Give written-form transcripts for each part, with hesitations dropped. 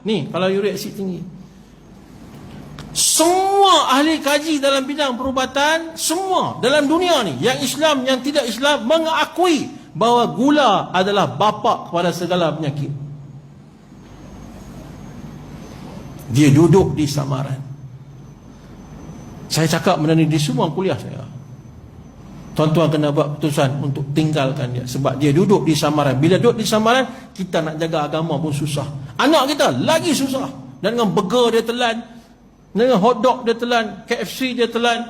Ni kalau uric asid tinggi. Semua ahli kaji dalam bidang perubatan, semua dalam dunia ni, yang Islam, yang tidak Islam, mengakui bahawa gula adalah bapa kepada segala penyakit. Dia duduk di samaran. Saya cakap benda ni di semua kuliah saya. Tuan-tuan kena buat keputusan untuk tinggalkan dia, sebab dia duduk di samaran. Bila duduk di samaran, kita nak jaga agama pun susah. Anak kita lagi susah. Dan dengan burger dia telan, dengan hotdog dia telan, KFC dia telan.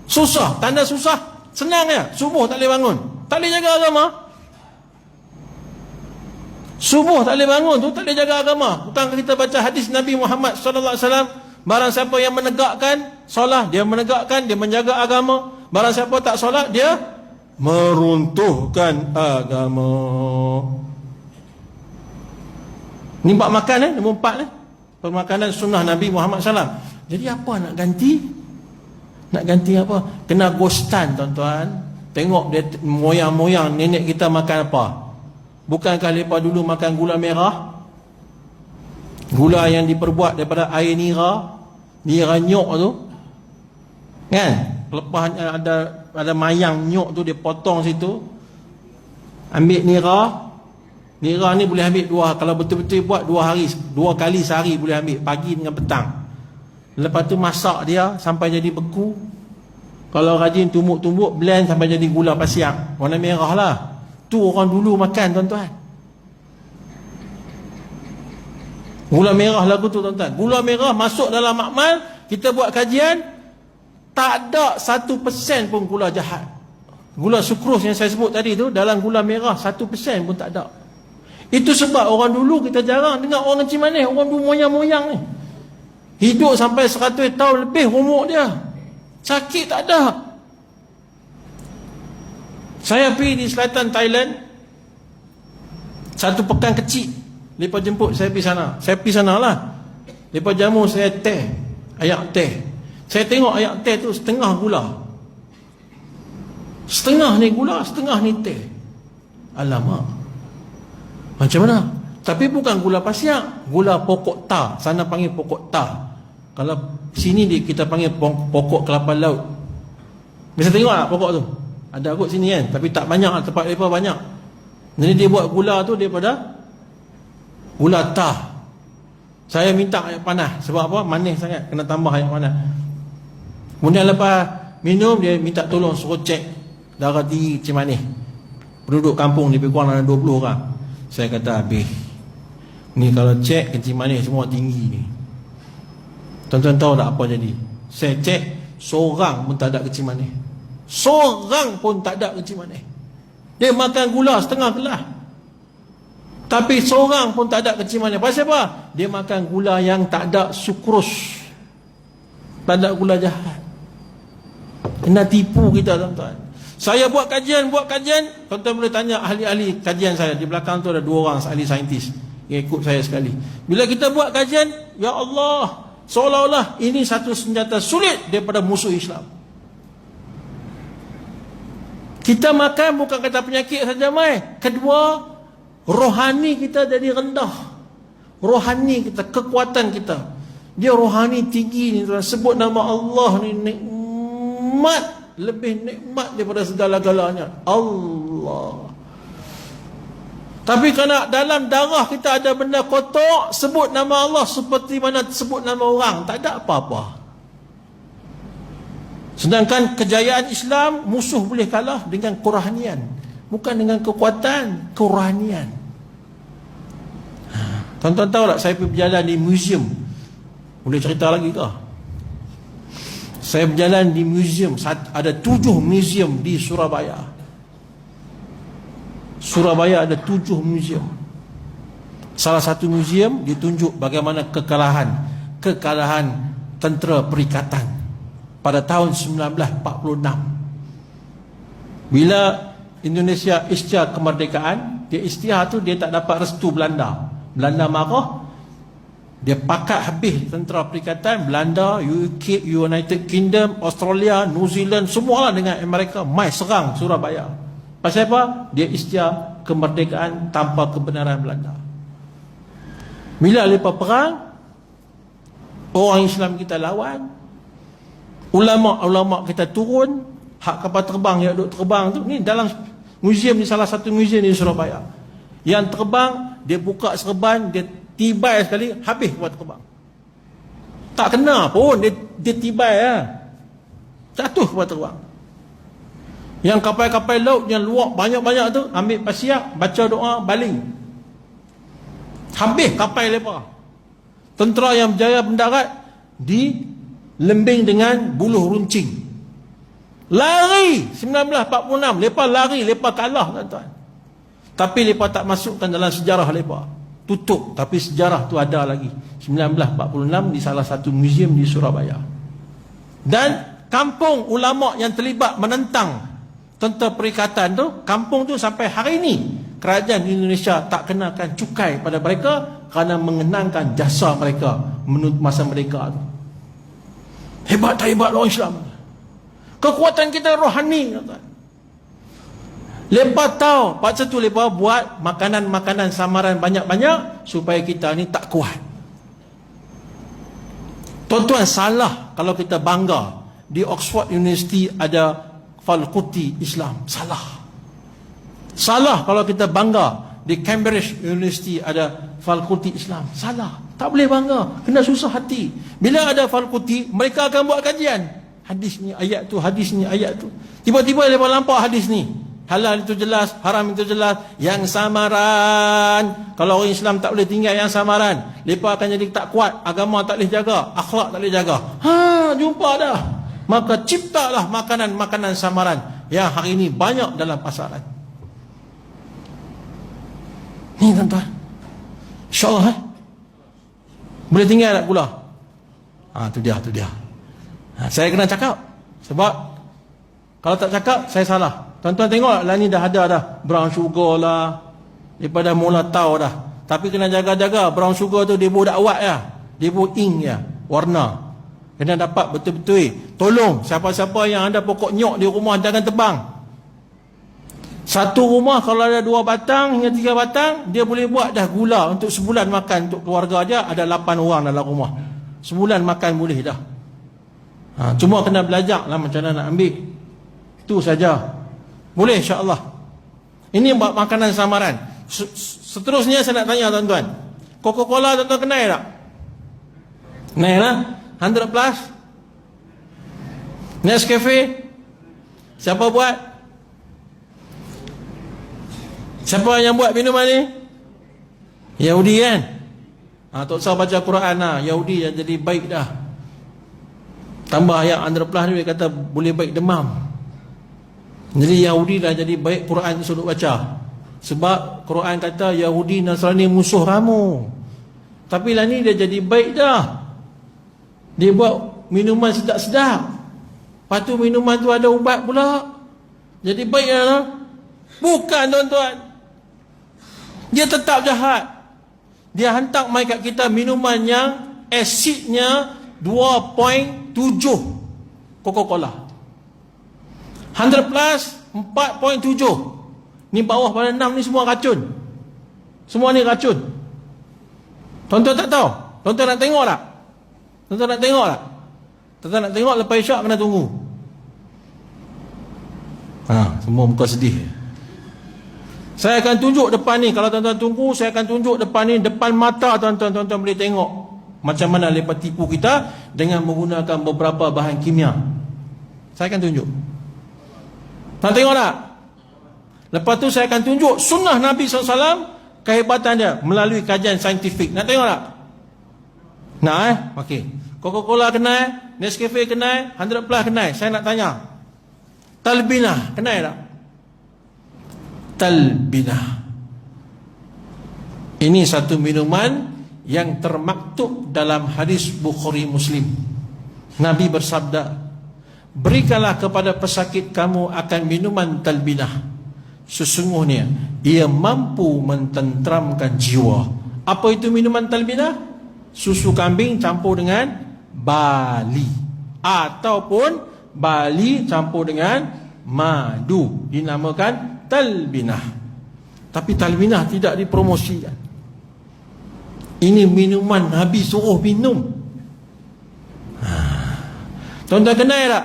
Susah, tanda susah. Senang ya, subuh tak boleh bangun, tak boleh jaga agama. Subuh tak boleh bangun tu tak boleh jaga agama. Hutang kita baca hadis Nabi Muhammad SAW, barang siapa yang menegakkan solat, dia menegakkan, dia menjaga agama. Barang siapa tak solat, dia meruntuhkan agama. Ni bab makan nombor 4 permakanan sunnah Nabi Muhammad SAW. Jadi apa nak ganti? Nak ganti apa? Kena ghostan tuan-tuan. Tengok dia moyang-moyang nenek kita makan apa. Bukankah mereka dulu makan gula merah? Gula yang diperbuat daripada air nira, nira nyok tu, kan? Lepas ada mayang nyok tu, dia potong situ, ambil nira. Nira ni boleh ambil kalau betul-betul buat 2 kali sehari boleh ambil, pagi dengan petang. Lepas tu masak dia sampai jadi beku. Kalau rajin tumbuk-tumbuk, blend sampai jadi gula pasiak warna merah lah. Tu orang dulu makan tuan-tuan. Gula merah lagu tu tuan-tuan. Gula merah masuk dalam makmal, kita buat kajian, tak ada 1% pun gula jahat. Gula sukros yang saya sebut tadi tu, dalam gula merah 1% pun tak ada. Itu sebab orang dulu kita jarang dengar orang Kencing Manis. Orang dulu moyang-moyang ni hidup sampai 100 tahun lebih umur dia, sakit tak ada. Saya pergi di selatan Thailand, satu pekan kecil. Mereka jemput saya pergi sana. Saya pergi sana lah. Mereka jamu saya teh, ayak teh. Saya tengok ayak teh tu setengah gula, setengah ni gula, setengah ni teh. Alamak, macam mana? Tapi bukan gula pasiak, gula pokok tar. Sana panggil pokok tar. Kalau sini kita panggil pokok kelapa laut. Bisa tengok tak pokok tu? Ada kot sini kan, tapi tak banyak, tempat mereka banyak. Jadi dia buat gula tu daripada gula tar. Saya minta air panas. Sebab apa? Manis sangat, kena tambah air panas. Kemudian lepas minum, dia minta tolong suruh cek darah tinggi Kencing Manis. Penduduk kampung lebih kurang ada 20 orang. Saya kata, habis ni kalau cek Kencing Manis semua tinggi ni. Tuan-tuan tahu tak apa jadi? Saya cek, seorang pun tak ada Kencing Manis. Seorang pun tak ada Kencing Manis. Dia makan gula setengah gelas, tapi seorang pun tak ada Kencing Manis. Pasal apa? Dia makan gula yang tak ada sukros, tak ada gula jahat. Kena tipu kita tuan-tuan. Saya buat kajian, tuan-tuan boleh tanya ahli-ahli kajian saya. Di belakang tu ada 2 orang ahli saintis yang ikut saya sekali. Bila kita buat kajian, ya Allah, seolah-olah ini satu senjata sulit daripada musuh Islam. Kita makan bukan kata penyakit saja mai. Kedua, rohani kita jadi rendah. Rohani kita, kekuatan kita, dia rohani tinggi ni tuan. Sebut nama Allah ni nikmat, lebih nikmat daripada segala-galanya Allah. Tapi kerana dalam darah kita ada benda kotor, sebut nama Allah seperti mana sebut nama orang, tak ada apa-apa. Sedangkan kejayaan Islam, musuh boleh kalah dengan kerohanian, bukan dengan kekuatan, kerohanian. Tuan-tuan tahu tak, saya pergi berjalan di museum. Boleh cerita lagi ke? Saya berjalan di museum, ada 7 museum di Surabaya. Surabaya ada 7 museum. Salah satu museum ditunjuk bagaimana kekalahan tentera perikatan pada tahun 1946. Bila Indonesia isytihar kemerdekaan, dia isytihar tu dia tak dapat restu Belanda. Belanda marah, dia pakat habis tentera perikatan. Belanda, UK, United Kingdom, Australia, New Zealand, semualah dengan Amerika mai serang Surabaya. Pasal apa? Dia isytihar kemerdekaan tanpa kebenaran Belanda. Bila lepas perang, orang Islam kita lawan, ulama-ulama kita turun, hak kapal terbang yang duduk terbang tu, ni dalam museum ni, salah satu museum di Surabaya. Yang terbang, dia buka serban, dia tibai sekali, habis kapal terbang. Tak kena pun, dia tibai lah. Jatuh kapal terbang. Yang kapal-kapal laut yang luak banyak-banyak tu, ambil pasir, baca doa, baling. Habis kapal lepas. Tentera yang berjaya mendarat dilembing dengan buluh runcing. Lari 1946, lepas lari, lepas kalah tuan-tuan. Tapi lepas tak masukkan dalam sejarah lepas. Tutup, tapi sejarah tu ada lagi. 1946 di salah satu museum di Surabaya. Dan kampung ulama yang terlibat menentang tentera perikatan tu, kampung tu sampai hari ini kerajaan Indonesia tak kenakan cukai pada mereka kerana mengenangkan jasa mereka menurut masa mereka tu. Hebat tak hebat orang Islam? Kekuatan kita rohani. Lepas tahu, pasal tu lepas buat makanan-makanan samaran banyak-banyak supaya kita ni tak kuat. Tuan-tuan, salah kalau kita bangga di Oxford University ada fakulti Islam. Salah kalau kita bangga di Cambridge University ada fakulti Islam. Salah. Tak boleh bangga. Kena susah hati. Bila ada fakulti, mereka akan buat kajian. Hadis ni, ayat tu, hadis ni, ayat tu. Tiba-tiba mereka nampak hadis ni. Halal itu jelas, haram itu jelas. Yang samaran, kalau orang Islam tak boleh tinggal yang samaran, mereka akan jadi tak kuat. Agama tak boleh jaga, akhlak tak boleh jaga. Jumpa dah. Maka ciptalah makanan-makanan samaran yang hari ini banyak dalam pasaran. Ni tuan-tuan, InsyaAllah boleh tinggal tak pula? Tu dia. Saya kena cakap. Sebab kalau tak cakap, saya salah. Tuan-tuan tengok lah ni dah ada dah. Brown sugar lah, daripada mula tahu dah. Tapi kena jaga-jaga. Brown sugar tu dia buat dakwat ya, dia buat ink ya, warna. Kena dapat betul-betul. Tolong siapa-siapa yang ada pokok nyok di rumah, jangan tebang. Satu rumah kalau ada 2 batang hingga 3 batang, dia boleh buat dah gula untuk sebulan makan untuk keluarga dia. Ada 8 orang dalam rumah, sebulan makan boleh dah. Cuma kena belajar lah macam mana nak ambil. Itu saja. Boleh insya-Allah. Ini buat makanan samaran. Seterusnya saya nak tanya tuan-tuan, Coca-Cola tuan-tuan kenal tak? Kenal lah. 100 plus. Nescafe. Siapa buat? Siapa yang buat minuman ni? Yahudi kan? Tak usah baca Quran lah. Yahudi yang jadi baik dah. Tambah ayat 100 plus ni, dia kata boleh baik demam. Jadi Yahudi dah jadi baik, Quran tu suruh baca. Sebab Quran kata Yahudi Nasrani musuh kamu. Tapi lah ni dia jadi baik dah. Dia buat minuman sedap-sedap. Lepas tu minuman tu ada ubat pula. Jadi baik lah. Bukan tuan-tuan. Dia tetap jahat. Dia hantar mai kat kita minuman yang asidnya 2.7 Coca-Cola. 100 plus 4.7. Ni bawah pada 6 ni semua racun. Semua ni racun. Tuan-tuan tak tahu? Tuan-tuan nak tengok tak? Tuan-tuan nak tengok tak? Tuan-tuan nak tengok lepas isyak kena tunggu. Semua muka sedih. Saya akan tunjuk depan ni. Kalau tuan-tuan tunggu, saya akan tunjuk depan ni, depan mata tuan-tuan. Tuan-tuan boleh tengok macam mana mereka tipu kita dengan menggunakan beberapa bahan kimia. Saya akan tunjuk. Nak tengok tak? Lepas tu saya akan tunjuk sunnah Nabi SAW, kehebatan dia melalui kajian saintifik. Nak tengok tak? Nak Okey. Coca-Cola kenal, Nescafe kenal, 100 plus kenal. Saya nak tanya, Talbinah kenal tak? Talbinah. Ini satu minuman yang termaktub dalam hadis Bukhari Muslim. Nabi bersabda, berikanlah kepada pesakit kamu akan minuman talbinah. Sesungguhnya ia mampu mententeramkan jiwa. Apa itu minuman talbinah? Susu kambing campur dengan bali, ataupun bali campur dengan madu, dinamakan talbinah. Tapi talbinah tidak dipromosikan. Ini minuman Nabi suruh minum. Tuan-tuan kenal tak?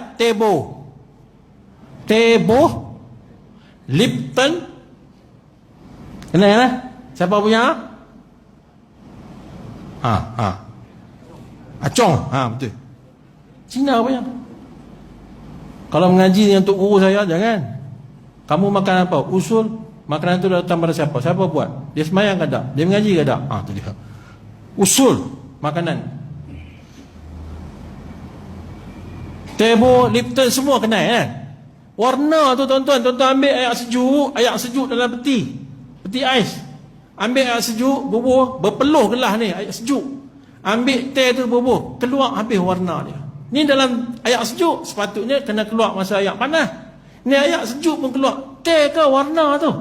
Tebo, Lipton. Kenal lah? Siapa punya? Acong. Betul. Cina punya. Kalau mengaji dengan Tok Guru saya, jangan. Kamu makan apa? Usul. Makanan itu datang pada siapa? Siapa buat? Dia semayang ke tak? Dia mengaji ke tak? Tu dia. Usul makanan. Tebo, Lipton semua kenal kan? Warna tu tuan-tuan ambil air sejuk dalam peti ais. Ambil air sejuk, bubuh, berpeluh gelas ni air sejuk. Ambil teh tu bubuh, keluar habis warna dia. Ni dalam air sejuk, sepatutnya kena keluar masa air panas. Ni air sejuk pun keluar. Teh ke warna tu?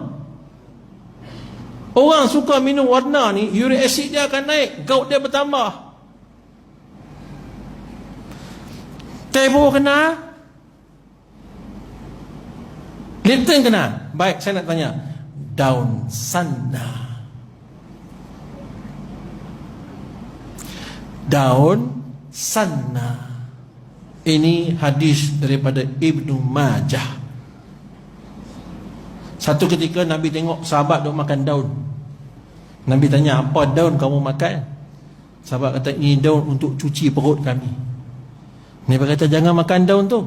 Orang suka minum warna ni, uric acid dia akan naik, gout dia bertambah. Tebo kena, Lipton kena. Baik, saya nak tanya, daun sana. Daun sana. Ini hadis daripada Ibnu Majah. Satu ketika Nabi tengok sahabat duk makan daun. Nabi tanya, apa daun kamu makan? Sahabat kata, ini daun untuk cuci perut kami. Nabi kata, jangan makan daun tu.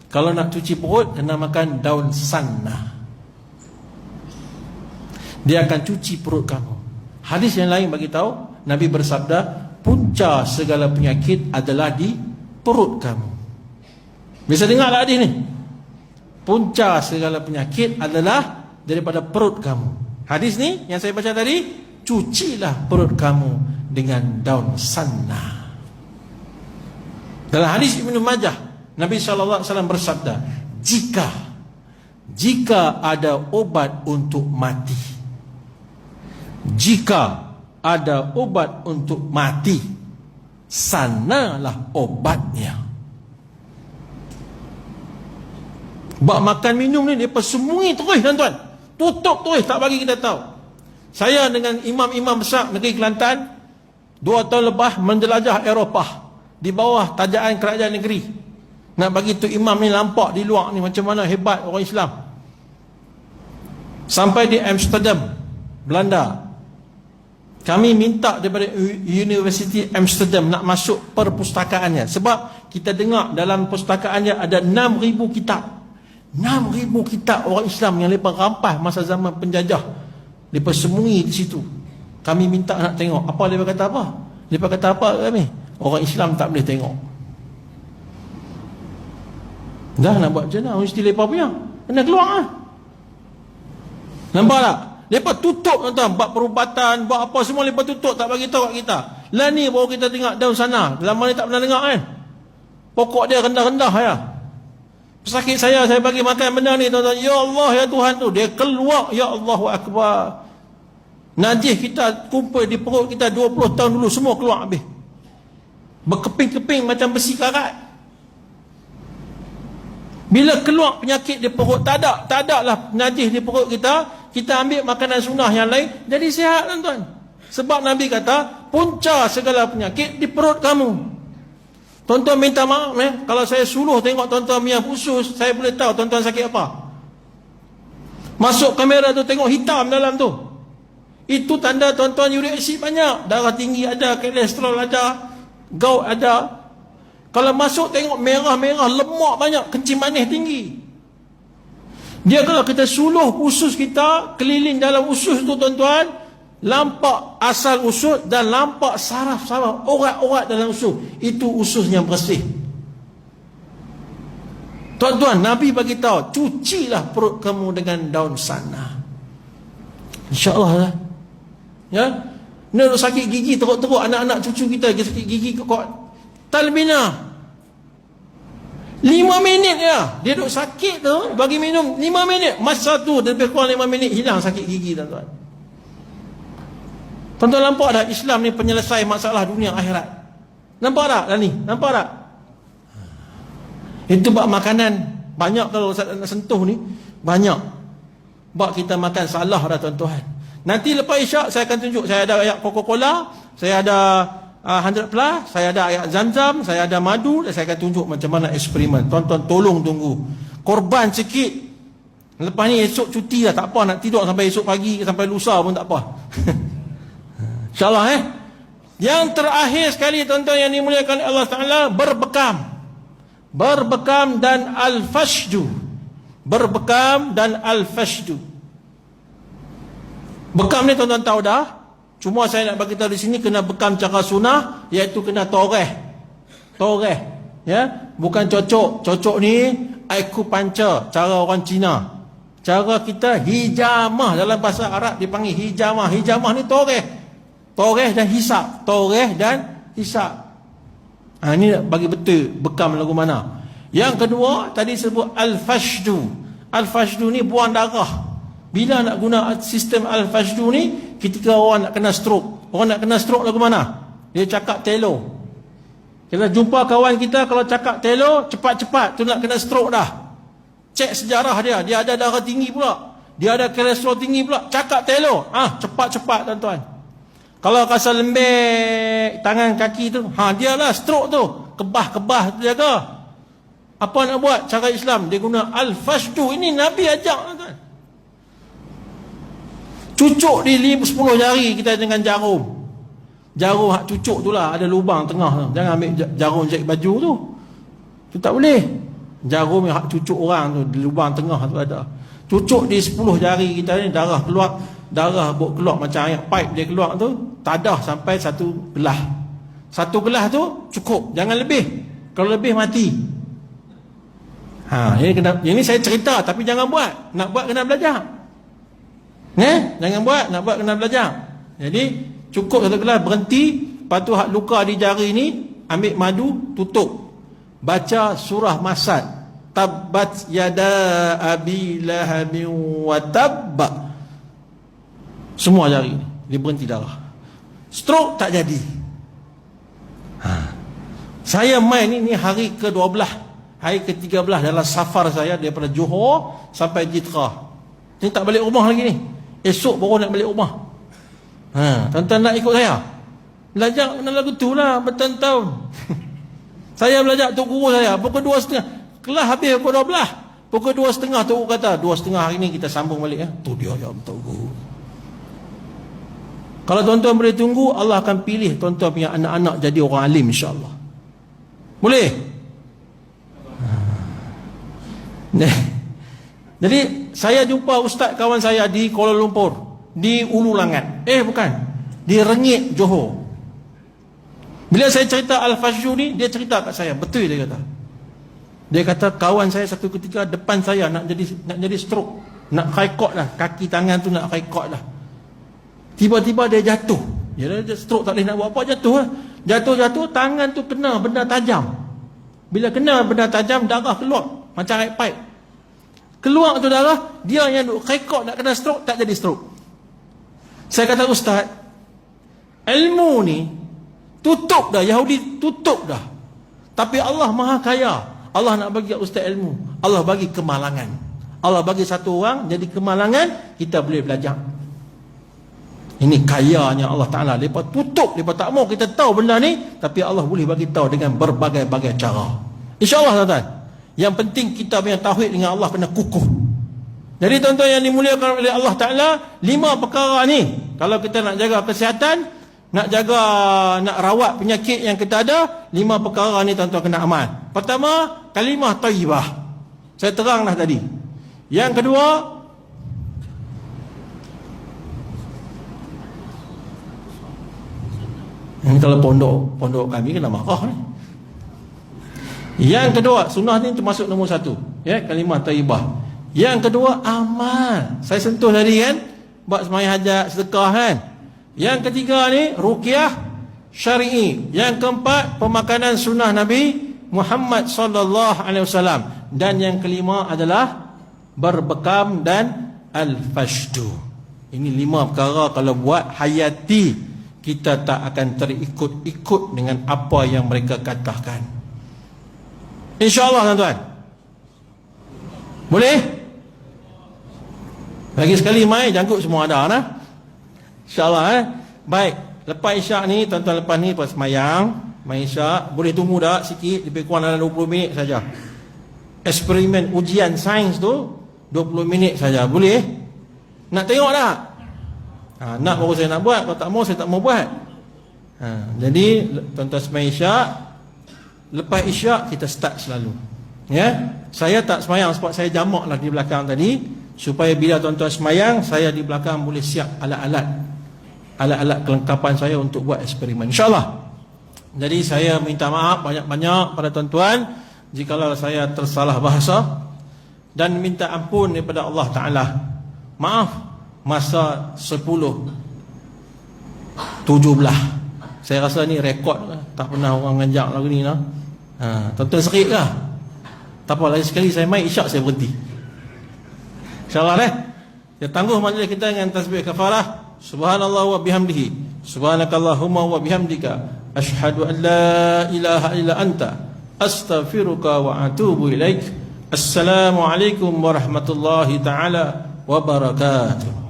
Kalau nak cuci perut, kena makan daun sana. Dia akan cuci perut kamu. Hadis yang lain bagi tahu, Nabi bersabda, punca segala penyakit adalah di perut kamu. Bisa dengar tak hadis ni? Punca segala penyakit adalah daripada perut kamu. Hadis ni yang saya baca tadi, cucilah perut kamu dengan daun sana. Dalam hadis Ibnu Majah, Nabi SAW bersabda, jika ada obat untuk mati, jika ada obat untuk mati, sanalah obatnya. Bak makan minum ni dia persembunyi terus tuan-tuan. Tutup terus, tak bagi kita tahu. Saya dengan imam-imam besar negeri Kelantan 2 tahun lepas menjelajah Eropah di bawah tajaan kerajaan negeri. Nak bagi tu imam ni nampak di luar ni macam mana hebat orang Islam. Sampai di Amsterdam, Belanda. Kami minta daripada University Amsterdam nak masuk perpustakaannya. Sebab kita dengar dalam pustakaannya ada 6,000 kitab. 6,000 kitab orang Islam yang mereka rampas masa zaman penjajah. Mereka sembunyi di situ. Kami minta nak tengok. Apa mereka kata apa? Mereka kata apa kami? Orang Islam tak boleh tengok. Dah nak buat macam mana? Mesti mereka punya. Kena keluar lah. Nampak tak? Mereka tutup tuan-tuan. Buat perubatan, buat apa semua mereka tutup. Tak bagi tahu kat kita. Lah ni baru kita tengok daun sana. Lama ni tak pernah dengar kan? Pokok dia rendah-rendah ya. Pesakit saya bagi makan benda ni tuan-tuan. Ya Allah ya Tuhan tu. Dia keluar. Ya Allahu Akbar. Najis kita kumpul di perut kita 20 tahun dulu. Semua keluar habis. Berkeping-keping macam besi karat. Bila keluar penyakit di perut, tak ada lah najis di perut kita. Kita ambil makanan sunnah yang lain, jadi sihat tuan-tuan. Sebab Nabi kata, punca segala penyakit di perut kamu. Tuan-tuan minta maaf kalau saya suluh tengok tuan-tuan punya usus, saya boleh tahu tuan-tuan sakit apa. Masuk kamera tu tengok hitam dalam tu, itu tanda tuan-tuan uric acid banyak. Darah tinggi ada, kolesterol ada, gout ada. Kalau masuk tengok merah-merah, lemak banyak, kencing manis tinggi. Dia kalau kita suluh usus kita, keliling dalam usus tu tuan-tuan, lampak asal usus dan lampak saraf-saraf, urat-urat dalam usus. Itu usus yang bersih. Tuan-tuan, Nabi bagi tahu, cucilah perut kamu dengan daun sana. InsyaAllah lah. Ya? Ni sakit gigi teruk-teruk, anak-anak cucu kita sakit gigi kok. Talbina 5 minit ya. Dia duduk sakit tu, bagi minum 5 minit. Masa tu dia lebih kurang 5 minit hilang sakit gigi tuan-tuan. Tuan-tuan nampak tak Islam ni penyelesai masalah dunia akhirat? Nampak tak ni? Nampak tak? Itu bab makanan. Banyak kalau Ustaz nak sentuh ni, banyak. Bab kita makan salah dah tuan-tuan. Nanti lepas isyak saya akan tunjuk. Saya ada ayat Coca-Cola. saya ada 100 plus, saya ada ayat Zamzam, saya ada madu, dan saya akan tunjuk macam mana eksperimen. Tuan-tuan tolong tunggu. Korban sikit. Lepas ni esok cuti lah, tak apa, nak tidur sampai esok pagi, sampai lusa pun tak apa. InsyaAllah Yang terakhir sekali tuan-tuan yang dimuliakan Allah Ta'ala, berbekam dan al-fashdu. Berbekam dan al-fashdu. Bekam ni tuan-tuan tahu dah. Cuma saya nak bagi tahu di sini kena bekam cara sunnah, iaitu kena toreh. Ya, bukan cocok. Cocok ni acupuncture, cara orang Cina. Cara kita hijamah, dalam bahasa Arab dipanggil hijamah. Hijamah ni toreh dan hisap. Toreh dan hisap. Ini bagi betul bekam lagu mana. Yang kedua tadi sebut al-fashdu. Al-fashdu ni buang darah. Bila nak guna sistem al-fashdu ni, ketika orang nak kena stroke. Orang nak kena stroke lagu mana? Dia cakap telo. Kita jumpa kawan kita, kalau cakap telo, cepat-cepat tu nak kena stroke dah. Cek sejarah dia. Dia ada darah tinggi pula. Dia ada kolesterol tinggi pula. Cakap telo. Cepat-cepat tuan-tuan. Kalau rasa lembek tangan kaki tu, dialah stroke tu. Kebah-kebah tu jaga. Apa nak buat? Cara Islam, dia guna al-fashdu. Ini Nabi ajak tuan-tuan. Cucuk di 10 jari kita dengan jarum. Jarum hak cucuk tu lah, ada lubang tengah tu. Jangan ambil jarum jahit baju tu. Tu tak boleh. Jarum yang hak cucuk orang tu, di lubang tengah tu ada. Cucuk di 10 jari kita ni, darah keluar. Darah keluar macam air pipe dia keluar tu, tadah sampai 1 gelas. 1 gelas tu cukup, jangan lebih. Kalau lebih mati. Ini saya cerita, tapi jangan buat. Nak buat kena belajar. Jangan buat, nak buat kena belajar. Jadi cukup 1 gelas, berhenti. Lepas tu hak luka di jari ni, ambil madu, tutup. Baca surah Masad. Tabbat yada abi lahabin wa tabba. Semua jari ni, dia berhenti darah. Stroke tak jadi. Saya main ni hari ke-12, hari ke-13 dalam safar saya daripada Johor sampai Jitra. Ni tak balik rumah lagi ni. Esok baru nak balik rumah. Tuan-tuan nak ikut saya? Belajar kena lagu tu lah bertahun-tahun. Saya belajar tok guru saya pukul 2.30. Kelas habis pukul 12. Pukul 2.30 tok guru kata 2.30 hari ni kita sambung balik. Tu dia yang tok guru. Kalau tuan-tuan boleh tunggu, Allah akan pilih tuan-tuan punya anak-anak jadi orang alim, insya-Allah. Boleh? Jadi saya jumpa ustaz kawan saya di Kuala Lumpur, di Ulu Langat. Bukan, di Rengit, Johor. Bila saya cerita al-fashdu ni, dia cerita kat saya, betul dia kata. Dia kata kawan saya satu ketika depan saya nak jadi stroke, nak haikot lah, kaki tangan tu nak haikot lah. Tiba-tiba dia jatuh. Dia stroke, tak boleh nak buat apa, jatuh lah. Jatuh, tangan tu kena benda tajam. Bila kena benda tajam, darah keluar macam air pipe. Keluar tu darah, dia yang duk haikot nak kena stroke, tak jadi stroke. Saya kata, ustaz, ilmu ni tutup dah, Yahudi tutup dah. Tapi Allah Maha Kaya. Allah nak bagi ustaz ilmu. Allah bagi kemalangan. Allah bagi satu orang jadi kemalangan, kita boleh belajar. Ini kayanya Allah Ta'ala. Lepas tutup, lepas tak mau kita tahu benda ni, tapi Allah boleh bagi tahu dengan berbagai-bagai cara. InsyaAllah tuan-tuan. Yang penting kita punya tauhid dengan Allah kena kukuh. Jadi tuan-tuan yang dimuliakan oleh Allah Ta'ala, 5 perkara ni, kalau kita nak jaga kesihatan, nak rawat penyakit yang kita ada, 5 perkara ni tuan-tuan kena amal. Pertama, kalimah thayyibah. Saya terang dah tadi. Yang kedua, ini kalau pondok kami kena marah ni. Yang kedua, sunnah ni termasuk nombor 1, ya, kalimah thayyibah. Yang kedua, amal. Saya sentuh tadi kan, buat sembahyang hajat, sedekah kan. Yang ketiga ni ruqyah syar'i. Yang keempat, pemakanan sunnah Nabi Muhammad sallallahu alaihi wasallam. Dan yang kelima adalah berbekam dan al-fashdu. Ini 5 perkara kalau buat hayati, kita tak akan terikut-ikut dengan apa yang mereka katakan. InsyaAllah tuan-tuan. Boleh? Lagi sekali mai jangkut semua ada nah. InsyaAllah Baik. Lepas isyak ni, tuan-tuan, lepas ni pas semayang, main isyak, boleh tunggu dah sikit, lebih kurang dalam 20 minit saja. Eksperimen ujian sains tu 20 minit saja. Boleh? Nak tengok tak? Nak baru saya nak buat, kalau tak mau saya tak mau buat. Jadi tuan-tuan semayang isyak, lepas isyak kita start selalu. Ya, saya tak semayang sebab saya jamak lah di belakang tadi, supaya bila tuan-tuan semayang, saya di belakang boleh siap alat-alat kelengkapan saya untuk buat eksperimen, insyaAllah. Jadi saya minta maaf banyak-banyak pada tuan-tuan jikalau saya tersalah bahasa, dan minta ampun daripada Allah Ta'ala. Maaf masa 10-17, saya rasa ni rekod lah. Tak pernah orang ngajak lagu ni lah. Tuan-tuan serik lah. Tak apa, lagi sekali saya main isyak saya berhenti, InsyaAllah kita tangguh majlis kita dengan tasbih kafarah. Subhanallah wa bihamdihi, subhanakallahumma wa bihamdika, asyhadu an la ilaha illa anta, astaghfiruka wa atubu ilaik. Assalamualaikum warahmatullahi ta'ala wabarakatuh.